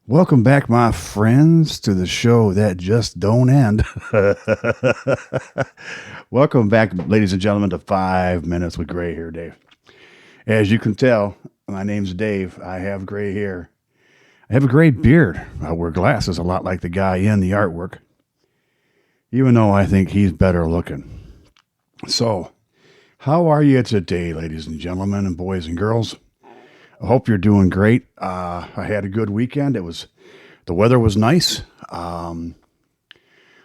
Welcome back, my friends, to the show that just don't end. Welcome back, ladies and gentlemen, to 5 Minutes with Gray Hair Dave. As you can tell, my name's Dave. I have gray hair. I have a gray beard. I wear glasses a lot like the guy in the artwork, even though I think he's better looking. So, how are you today, ladies and gentlemen, and boys and girls? I hope you're doing great. I had a good weekend. The weather was nice. A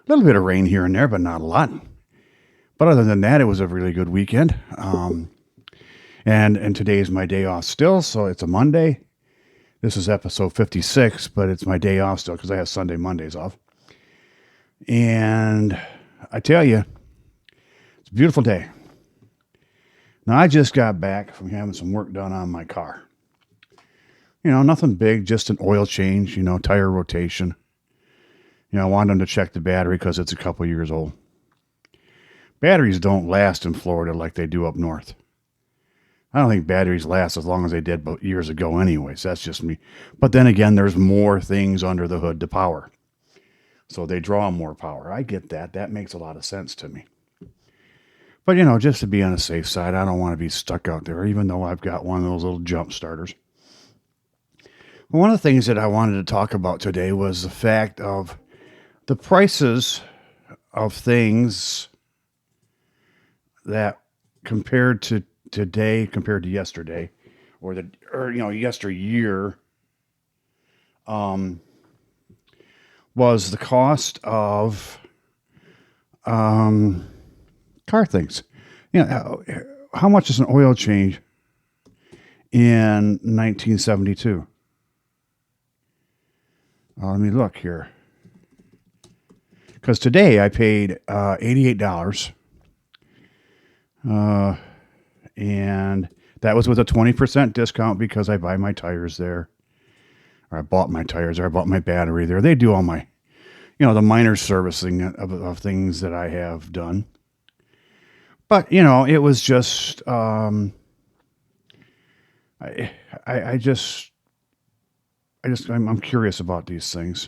little bit of rain here and there, but not a lot. But other than that, it was a really good weekend. And today is my day off still, so it's a Monday. This is episode 56, but it's my day off still because I have Sunday, Mondays off. And I tell you, it's a beautiful day. Now, I just got back from having some work done on my car. Nothing big, just an oil change, tire rotation. I wanted them to check the battery because it's a couple years old. Batteries don't last in Florida like they do up north. I don't think batteries last as long as they did years ago anyways. That's just me. But then again, there's more things under the hood to power. So they draw more power. I get that. That makes a lot of sense to me. But, just to be on the safe side, I don't want to be stuck out there, even though I've got one of those little jump starters. One of the things that I wanted to talk about today was the fact of the prices of things that compared to today, compared to yesterday, or yesteryear, was the cost of car things. How much is an oil change in 1972? Let me look here. Because today I paid $88. And that was with a 20% discount because I buy my tires there. Or I bought my tires there. I bought my battery there. They do all my, the minor servicing of things that I have done. But, it was just, I'm curious about these things.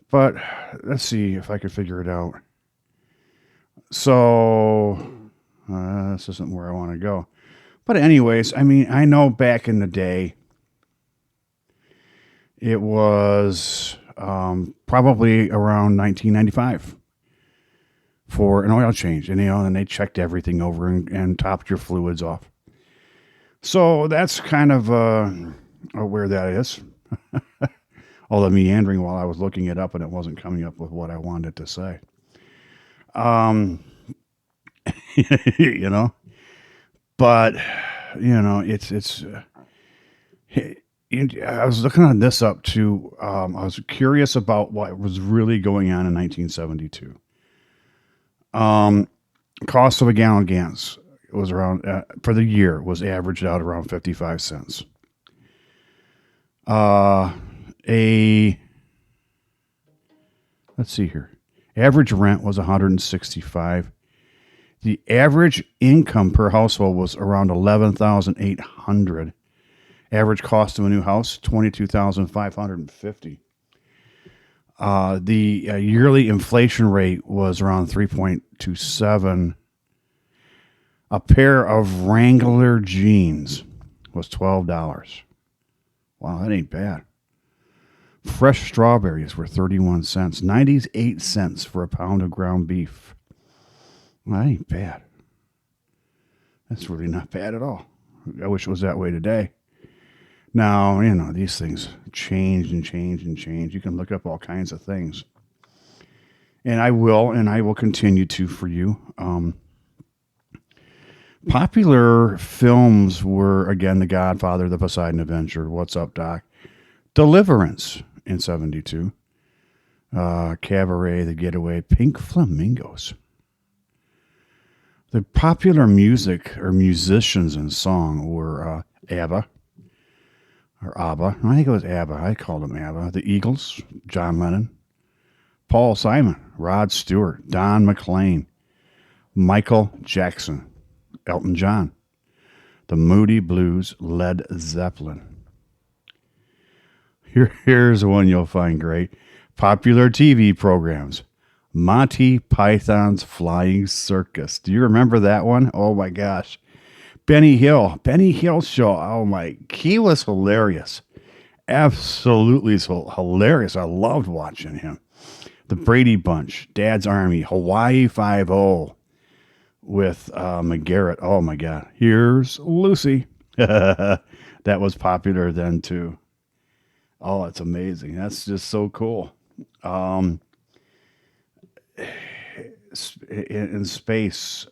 But let's see if I can figure it out. So, this isn't where I want to go. But anyways, I know back in the day, it was probably around 1995 for an oil change. And they checked everything over and topped your fluids off. So that's kind of where that is. All the meandering while I was looking it up and it wasn't coming up with what I wanted to say. But it's I was looking on this up too. I was curious about what was really going on in 1972. Cost of a gallon of gas was around for the year was averaged out around 55 cents. Let's see here. Average rent was $165. The average income per household was around $11,800. Average cost of a new house, $22,550. The yearly inflation rate was around 3.27. A pair of Wrangler jeans was $12. Wow, that ain't bad. Fresh strawberries were 31 cents. 98 cents for a pound of ground beef. Well, that ain't bad. That's really not bad at all. I wish it was that way today. Now, these things change and change and change. You can look up all kinds of things. And I will continue to for you. Popular films were, again, The Godfather, The Poseidon Adventure, What's Up, Doc? Deliverance in 72. Cabaret, The Getaway, Pink Flamingos. The popular music or musicians in song were ABBA. Or ABBA. I think it was ABBA. I called them ABBA. The Eagles, John Lennon. Paul Simon, Rod Stewart, Don McLean, Michael Jackson, Elton John, the Moody Blues, Led Zeppelin. Here's one you'll find great. Popular TV programs. Monty Python's Flying Circus. Do you remember that one? Oh my gosh. Benny Hill. Benny Hill show. Oh my. He was hilarious. Absolutely so hilarious. I loved watching him. The Brady Bunch. Dad's Army. Hawaii Five-0 with McGarrett. Oh my God. Here's Lucy. That was popular then too. Oh, it's amazing. That's just so cool. In space,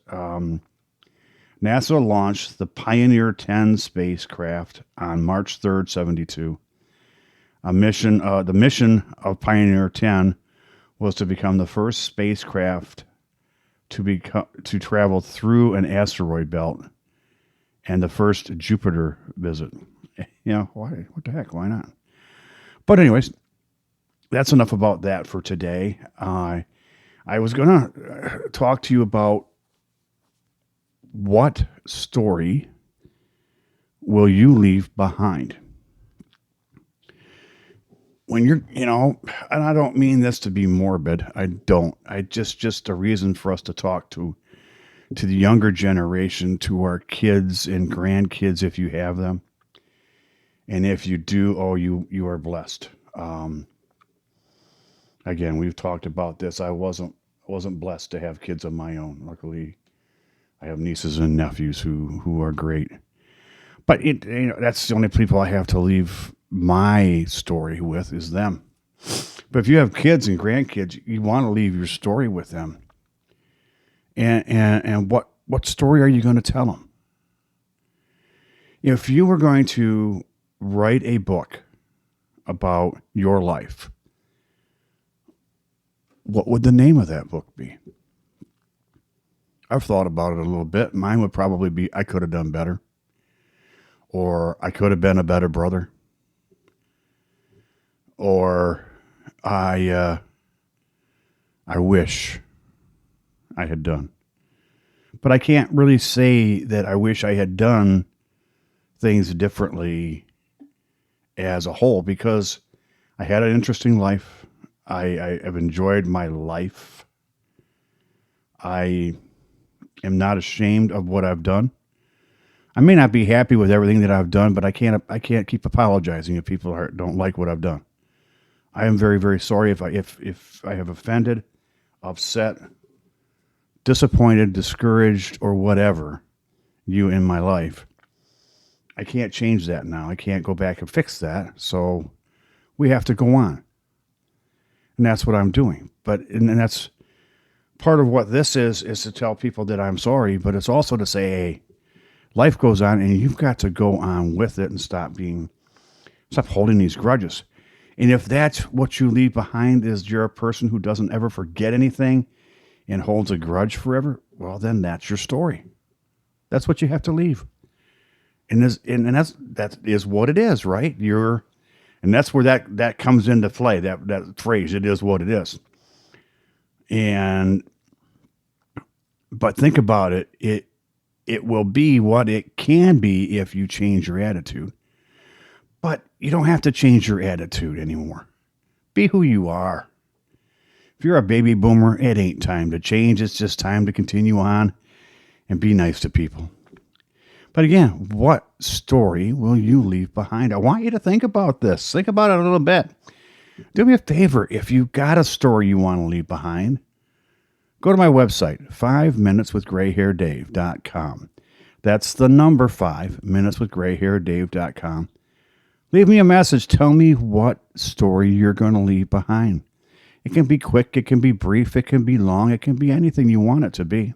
NASA launched the Pioneer 10 spacecraft on March 3rd, 72. The mission of Pioneer 10 was to become the first spacecraft to travel through an asteroid belt and the first Jupiter visit. Why? What the heck? Why not? But anyways, that's enough about that for today. I was going to talk to you about what story will you leave behind? When you're, and I don't mean this to be morbid. I don't. I just a reason for us to talk to the younger generation, to our kids and grandkids, if you have them. And if you do, you are blessed. Again, we've talked about this. I wasn't blessed to have kids of my own. Luckily, I have nieces and nephews who are great. But that's the only people I have to leave my story with is them. But if you have kids and grandkids, you want to leave your story with them. And what story are you going to tell them? If you were going to write a book about your life, what would the name of that book be? I've thought about it a little bit. Mine would probably be I Could Have Done Better, or I Could Have Been a Better Brother, or I wish I had done. But I can't really say that I wish I had done things differently as a whole, because I had an interesting life. I have enjoyed my life. I am not ashamed of what I've done. I may not be happy with everything that I've done, but I can't keep apologizing if people don't like what I've done. I am very, very sorry if I have offended, upset, disappointed, discouraged, or whatever you in my life. I can't change that now. I can't go back and fix that. So we have to go on. And that's what I'm doing. And that's part of what this is to tell people that I'm sorry, but it's also to say, hey, life goes on and you've got to go on with it and stop holding these grudges. And if that's what you leave behind is you're a person who doesn't ever forget anything and holds a grudge forever, well, then that's your story. That's what you have to leave. And that is what it is, right? And that's where that comes into play, that phrase, it is what it is. But think about it. It will be what it can be if you change your attitude. But you don't have to change your attitude anymore. Be who you are. If you're a baby boomer, it ain't time to change. It's just time to continue on and be nice to people. But again, what story will you leave behind? I want you to think about this. Think about it a little bit. Do me a favor. If you've got a story you want to leave behind, go to my website, 5minuteswithgrayhairdave.com. That's the number 5minuteswithgrayhairdave.com. Leave me a message. Tell me what story you're going to leave behind. It can be quick. It can be brief. It can be long. It can be anything you want it to be.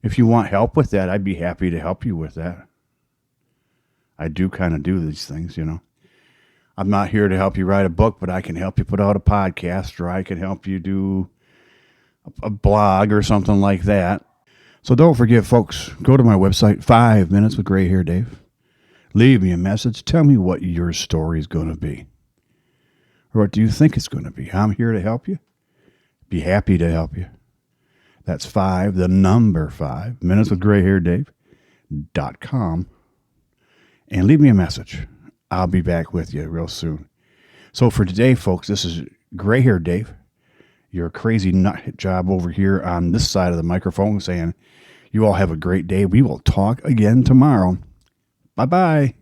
If you want help with that, I'd be happy to help you with that. I do kind of do these things, I'm not here to help you write a book, but I can help you put out a podcast, or I can help you do a blog or something like that. So don't forget, folks, go to my website, 5 Minutes with Gray Hair Dave. Leave me a message. Tell me what your story is going to be. Or what do you think it's going to be? I'm here to help you. Be happy to help you. That's 5, the number 5, minuteswithgrayhairdave.com. And leave me a message. I'll be back with you real soon. So for today, folks, this is Gray Hair Dave, your crazy nut job over here on this side of the microphone, saying you all have a great day. We will talk again tomorrow. Bye-bye.